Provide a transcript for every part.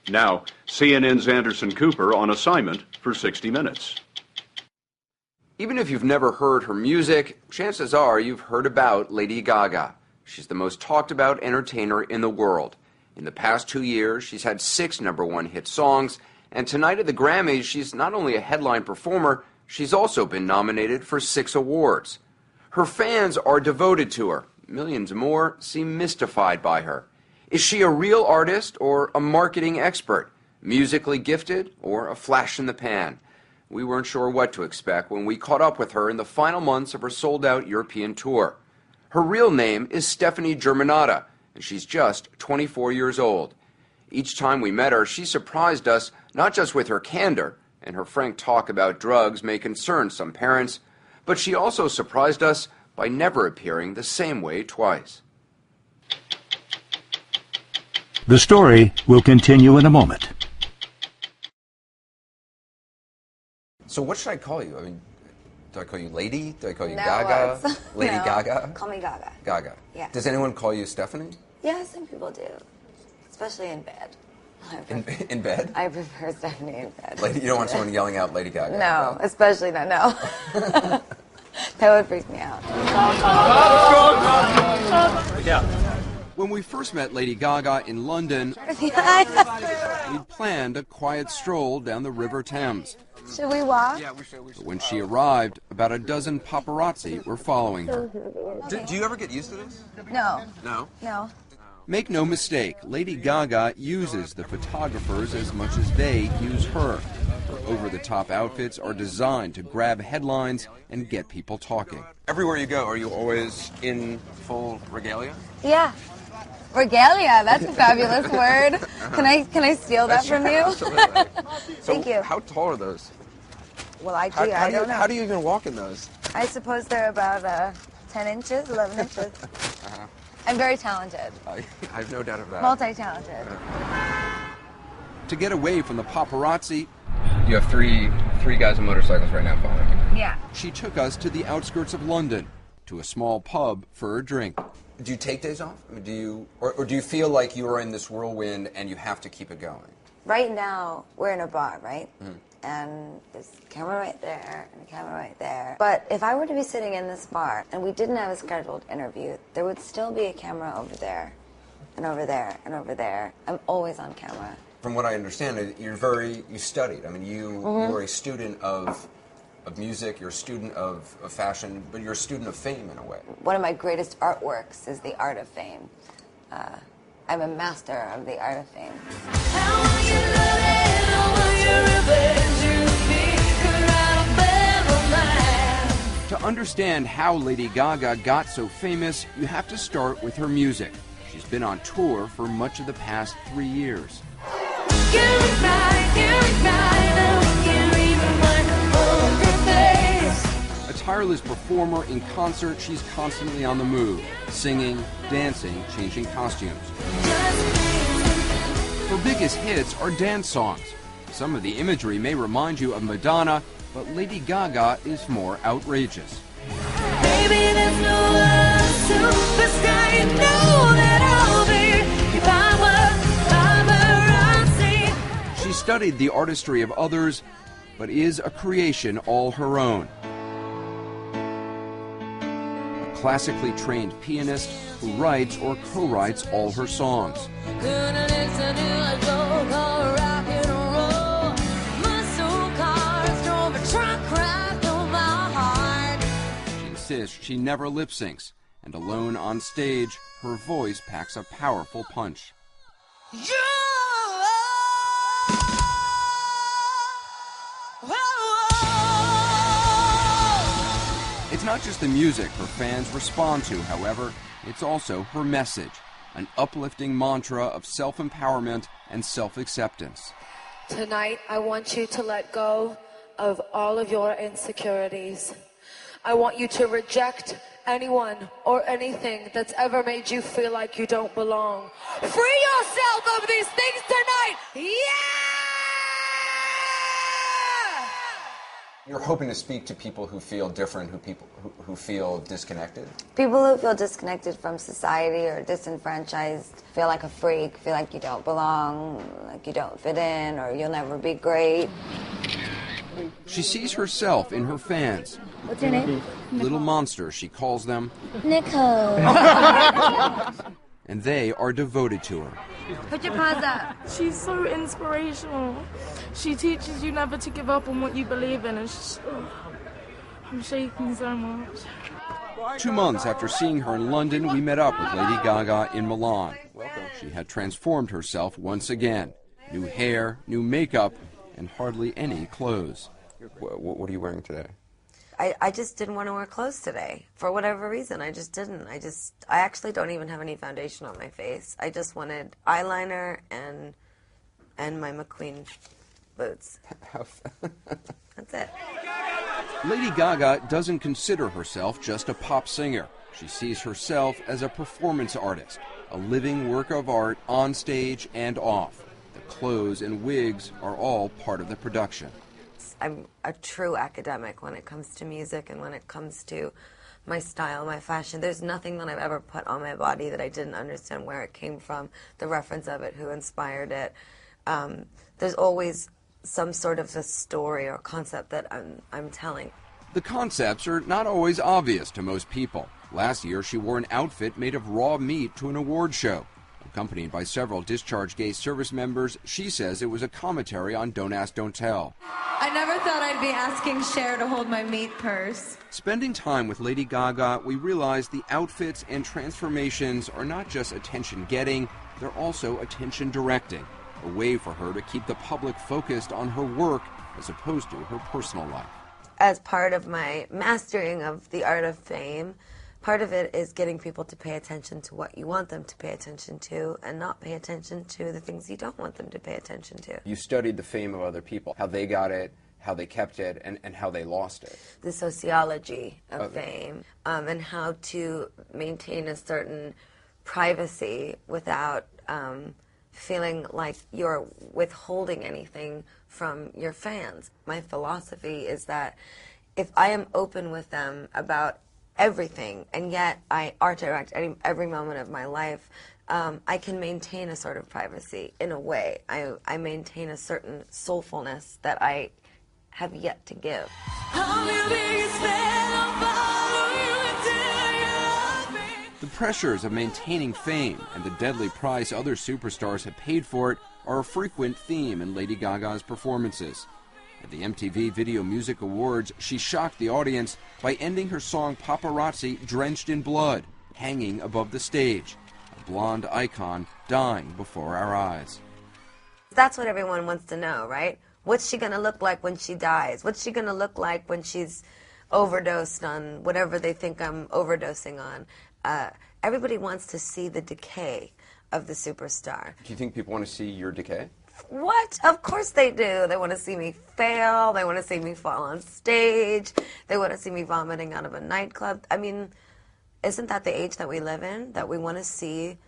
Now, CNN's Anderson Cooper on assignment for 60 Minutes. Even if you've never heard her music, chances are you've heard about Lady Gaga. She's the most talked about entertainer in the world. In the past 2 years, she's had 6 #1 hit songs, and tonight at the Grammys, she's not only a headline performer, she's also been nominated for 6 awards. Her fans are devoted to her. Millions more seem mystified by her. Is she a real artist or a marketing expert? Musically gifted or a flash in the pan? We weren't sure what to expect when we caught up with her in the final months of her sold-out European tour. Her real name is Stephanie Germanotta, and she's just 24 years old. Each time we met her, she surprised us not just with her candor, and her frank talk about drugs may concern some parents, but she also surprised us by never appearing the same way twice. The story will continue in a moment. So what should I call you? I mean, do I call you Lady? Do I call you Gaga? Lady No. Gaga? Call me Gaga. Gaga. Yeah. Does anyone call you Stephanie? Yeah, some people do. Especially in bed. In bed? I prefer Stephanie in bed. Lady, you don't want someone yelling out Lady Gaga? No, especially not, no. That would freak me out. When we first met Lady Gaga in London, we'd planned a quiet stroll down the River Thames. Should we walk? Yeah, we should. But when she arrived, about a dozen paparazzi were following her. Do you ever get used to this? No. No? No. Make no mistake, Lady Gaga uses the photographers as much as they use her. Her over-the-top outfits are designed to grab headlines and get people talking. Everywhere you go, are you always in full regalia? Yeah. Regalia, that's a fabulous word. Can I steal that from you? Absolutely. Thank you. How tall are those? Well, I don't know. How do you even walk in those? I suppose they're about 10 inches, 11 inches. I'm very talented. I have no doubt of that. Multi-talented. To get away from the paparazzi, you have three guys on motorcycles right now following you. Yeah. She took us to the outskirts of London, to a small pub for a drink. Do you take days off? I mean, do you feel like you are in this whirlwind and you have to keep it going? Right now, we're in a bar, right? Mm-hmm. And there's a camera right there and a camera right there. But if I were to be sitting in this bar and we didn't have a scheduled interview, there would still be a camera over there and over there and over there. I'm always on camera. From what I understand, you studied. I mean, you were a student of music, you're a student of fashion, but you're a student of fame in a way. One of my greatest artworks is the art of fame. I'm a master of the art of fame. To understand how Lady Gaga got so famous, you have to start with her music. She's been on tour for much of the past 3 years. A tireless performer in concert, she's constantly on the move, singing, dancing, changing costumes. Her biggest hits are dance songs. Some of the imagery may remind you of Madonna, but Lady Gaga is more outrageous. Baby, there's no other superstar, you know that I'll be if I were She studied the artistry of others, but is a creation all her own. A classically trained pianist who writes or co-writes all her songs. She insists she never lip syncs, and alone on stage, her voice packs a powerful punch. It's not just the music her fans respond to, however, it's also her message, an uplifting mantra of self-empowerment and self-acceptance. Tonight, I want you to let go of all of your insecurities. I want you to reject anyone or anything that's ever made you feel like you don't belong. Free yourself of these things tonight! Yeah! You're hoping to speak to people who feel different, who feel disconnected? People who feel disconnected from society or disenfranchised, feel like a freak, feel like you don't belong, like you don't fit in, or you'll never be great. She sees herself in her fans. What's your name? Little monsters, she calls them. Nicole. And they are devoted to her. Put your paws up. She's so inspirational. She teaches you never to give up on what you believe in. And I'm shaking so much. 2 months after seeing her in London, we met up with Lady Gaga in Milan. She had transformed herself once again. New hair, new makeup, and hardly any clothes. What are you wearing today? I just didn't want to wear clothes today. For whatever reason, I just didn't. I actually don't even have any foundation on my face. I just wanted eyeliner and my McQueen boots. That's it. Lady Gaga doesn't consider herself just a pop singer. She sees herself as a performance artist, a living work of art on stage and off. The clothes and wigs are all part of the production. I'm a true academic when it comes to music and when it comes to my style, my fashion. There's nothing that I've ever put on my body that I didn't understand where it came from, the reference of it, who inspired it. There's always some sort of a story or concept that I'm telling. The concepts are not always obvious to most people. Last year, she wore an outfit made of raw meat to an award show. Accompanied by several discharged gay service members, she says it was a commentary on Don't Ask, Don't Tell. I never thought I'd be asking Cher to hold my meat purse. Spending time with Lady Gaga, we realized the outfits and transformations are not just attention-getting, they're also attention-directing, a way for her to keep the public focused on her work as opposed to her personal life. As part of my mastering of the art of fame, part of it is getting people to pay attention to what you want them to pay attention to and not pay attention to the things you don't want them to pay attention to. You studied the fame of other people, how they got it, how they kept it, and how they lost it. The sociology of fame, and how to maintain a certain privacy without feeling like you're withholding anything from your fans. My philosophy is that if I am open with them about everything, and yet I art direct every moment of my life, I can maintain a sort of privacy in a way. I maintain a certain soulfulness that I have yet to give. The pressures of maintaining fame and the deadly price other superstars have paid for it are a frequent theme in Lady Gaga's performances. At the MTV Video Music Awards, she shocked the audience by ending her song Paparazzi drenched in blood, hanging above the stage, a blonde icon dying before our eyes. That's what everyone wants to know, right? What's she going to look like when she dies? What's she going to look like when she's overdosed on whatever they think I'm overdosing on? Everybody wants to see the decay of the superstar. Do you think people want to see your decay? What? Of course they do. They want to see me fail. They want to see me fall on stage. They want to see me vomiting out of a nightclub. I mean, isn't that the age that we live in? That we want to see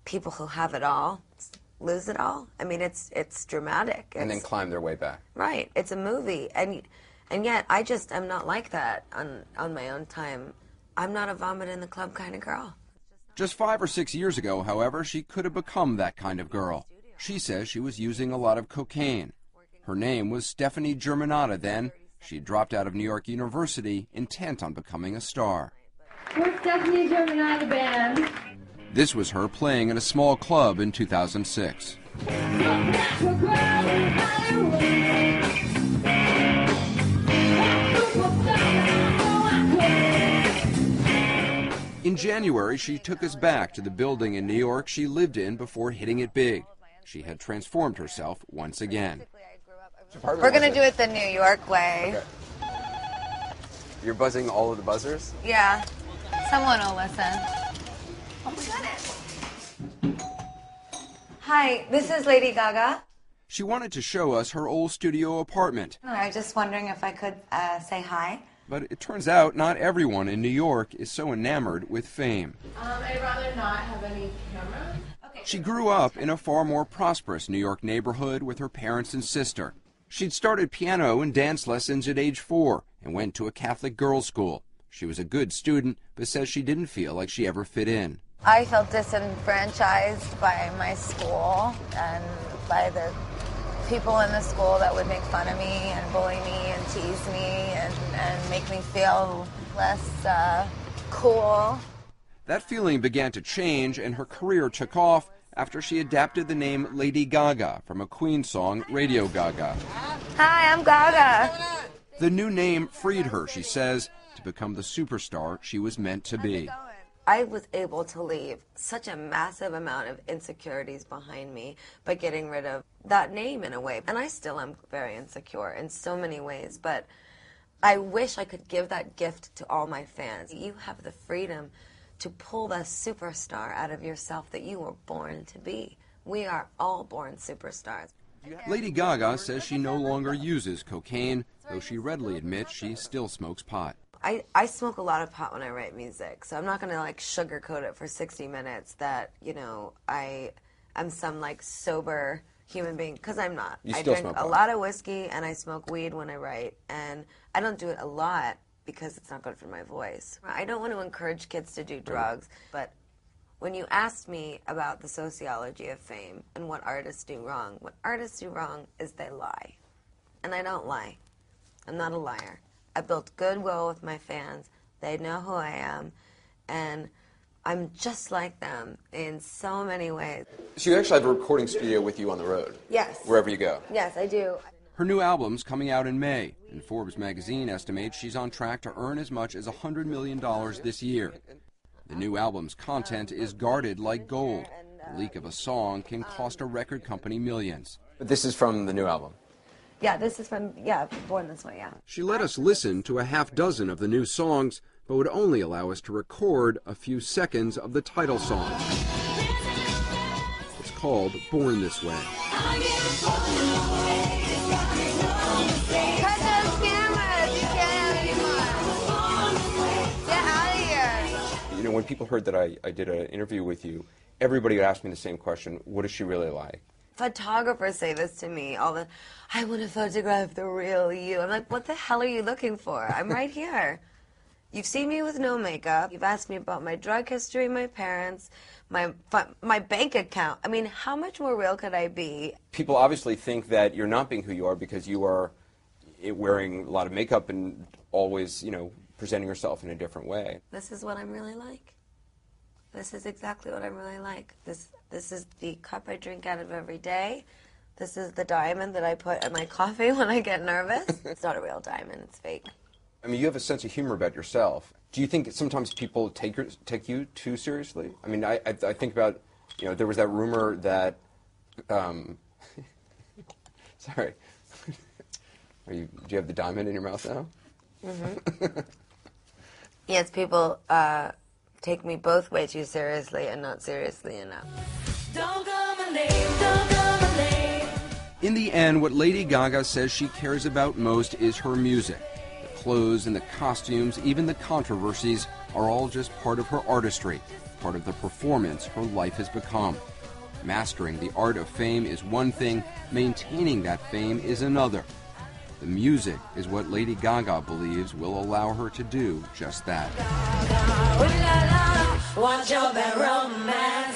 people who have it all lose it all? I mean, it's dramatic. And then climb their way back. Right. It's a movie. And yet I just am not like that on my own time. I'm not a vomit in the club kind of girl. Just 5 or 6 years ago, however, she could have become that kind of girl. She says she was using a lot of cocaine. Her name was Stephanie Germanotta then. She dropped out of New York University, intent on becoming a star. We're Stephanie Germanotta Band. This was her playing in a small club in 2006. In January, she took us back to the building in New York she lived in before hitting it big. She had transformed herself once again. We're going to do it the New York way. Okay. You're buzzing all of the buzzers? Yeah. Someone will listen. Hi, this is Lady Gaga. She wanted to show us her old studio apartment. I was just wondering if I could say hi. But it turns out not everyone in New York is so enamored with fame. I'd rather not have any camera. She grew up in a far more prosperous New York neighborhood with her parents and sister. She'd started piano and dance lessons at age 4 and went to a Catholic girls' school. She was a good student, but says she didn't feel like she ever fit in. I felt disenfranchised by my school and by the people in the school that would make fun of me and bully me and tease me and make me feel less cool. That feeling began to change, and her career took off after she adapted the name Lady Gaga from a Queen song, Radio Gaga. Hi, I'm Gaga. The new name freed her, she says, to become the superstar she was meant to be. I was able to leave such a massive amount of insecurities behind me by getting rid of that name in a way. And I still am very insecure in so many ways, but I wish I could give that gift to all my fans. You have the freedom to pull the superstar out of yourself that you were born to be. We are all born superstars. Lady Gaga says she no longer uses cocaine, though she readily admits she still smokes pot. I smoke a lot of pot when I write music, so I'm not going to like sugarcoat it for 60 minutes that, you know, I am some like sober human being, because I'm not. You I still drink smoke a pot. lot of whiskey and I smoke weed when I write, and I don't do it a lot because it's not good for my voice. I don't want to encourage kids to do drugs, but when you asked me about the sociology of fame and what artists do wrong, what artists do wrong is they lie. And I don't lie. I'm not a liar. I built goodwill with my fans. They know who I am, and I'm just like them in so many ways. So you actually have a recording studio with you on the road? Yes. Wherever you go? Yes, I do. Her new album's coming out in May, and Forbes magazine estimates she's on track to earn as much as $100 million this year. The new album's content is guarded like gold. The leak of a song can cost a record company millions. But this is from the new album? Yeah, this is from, Born This Way, yeah. She let us listen to a half dozen of the new songs, but would only allow us to record a few seconds of the title song. It's called Born This Way. Cut those cameras! You can't have anymore. Get out of here! You know, when people heard that I did an interview with you, everybody would ask me the same question: what is she really like? Photographers say this to me all the, I want to photograph the real you. I'm like, what the hell are you looking for? I'm right here. You've seen me with no makeup. You've asked me about my drug history, my parents, my bank account. I mean, how much more real could I be? People obviously think that you're not being who you are because you are wearing a lot of makeup and always, you know, presenting yourself in a different way. This is what I'm really like. This is exactly what I'm really like. This is the cup I drink out of every day. This is the diamond that I put in my coffee when I get nervous. It's not a real diamond, it's fake. I mean, you have a sense of humor about yourself. Do you think sometimes people take you too seriously? I mean, I think about, you know, there was that rumor that, sorry, do you have the diamond in your mouth now? Mm-hmm. Yes, people take me both way too seriously and not seriously enough. Don't call my name, don't call my name. In the end, what Lady Gaga says she cares about most is her music. The clothes and the costumes, even the controversies, are all just part of her artistry, part of the performance her life has become. Mastering the art of fame is one thing, maintaining that fame is another. The music is what Lady Gaga believes will allow her to do just that. Watch your back, romance.